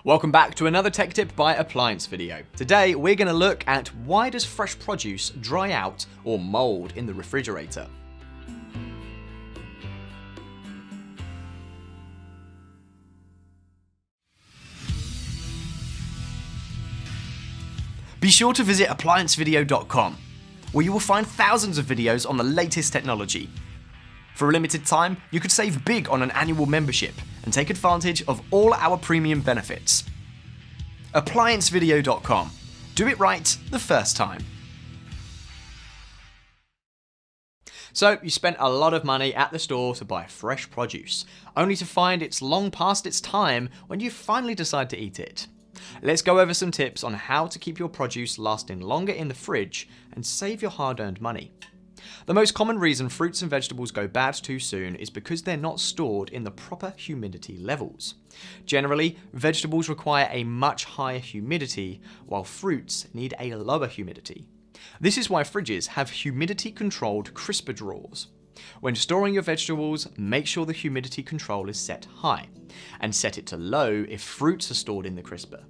Welcome back to another tech tip by Appliance Video. Today we're going to look at why does fresh produce dry out or mold in the refrigerator. Be sure to visit ApplianceVideo.com, where you will find thousands of videos on the latest technology. For a limited time, you could save big on an annual membership and take advantage of all our premium benefits. ApplianceVideo.com. Do it right the first time. So, you spent a lot of money at the store to buy fresh produce, only to find it's long past its time when you finally decide to eat it. Let's go over some tips on how to keep your produce lasting longer in the fridge and save your hard-earned money. The most common reason fruits and vegetables go bad too soon is because they're not stored in the proper humidity levels. Generally, vegetables require a much higher humidity, while fruits need a lower humidity. This is why fridges have humidity-controlled crisper drawers. When storing your vegetables, make sure the humidity control is set high, and set it to low if fruits are stored in the crisper.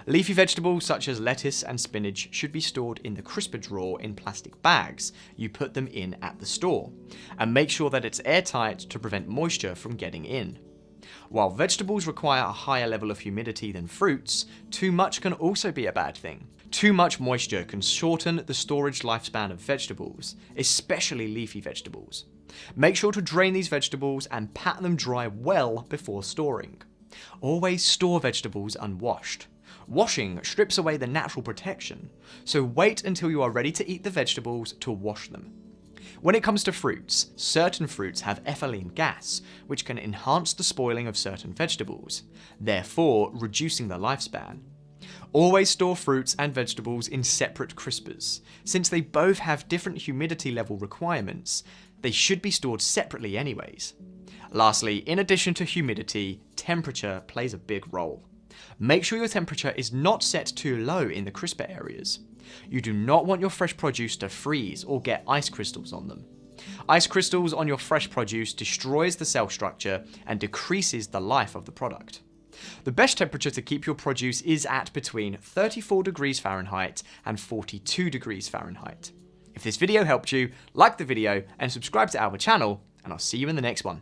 Leafy vegetables such as lettuce and spinach should be stored in the crisper drawer in plastic bags you put them in at the store, and make sure that it's airtight to prevent moisture from getting in. While vegetables require a higher level of humidity than fruits, too much can also be a bad thing. Too much moisture can shorten the storage lifespan of vegetables, especially leafy vegetables. Make sure to drain these vegetables and pat them dry well before storing. Always store vegetables unwashed. Washing strips away the natural protection, so wait until you are ready to eat the vegetables to wash them. When it comes to fruits, certain fruits have ethylene gas, which can enhance the spoiling of certain vegetables, therefore reducing their lifespan. Always store fruits and vegetables in separate crispers. Since they both have different humidity level requirements, they should be stored separately anyways. Lastly, in addition to humidity, temperature plays a big role. Make sure your temperature is not set too low in the crisper areas. You do not want your fresh produce to freeze or get ice crystals on them. Ice crystals on your fresh produce destroys the cell structure and decreases the life of the product. The best temperature to keep your produce is at between 34 degrees Fahrenheit and 42 degrees Fahrenheit. If this video helped you, like the video and subscribe to our channel, and I'll see you in the next one.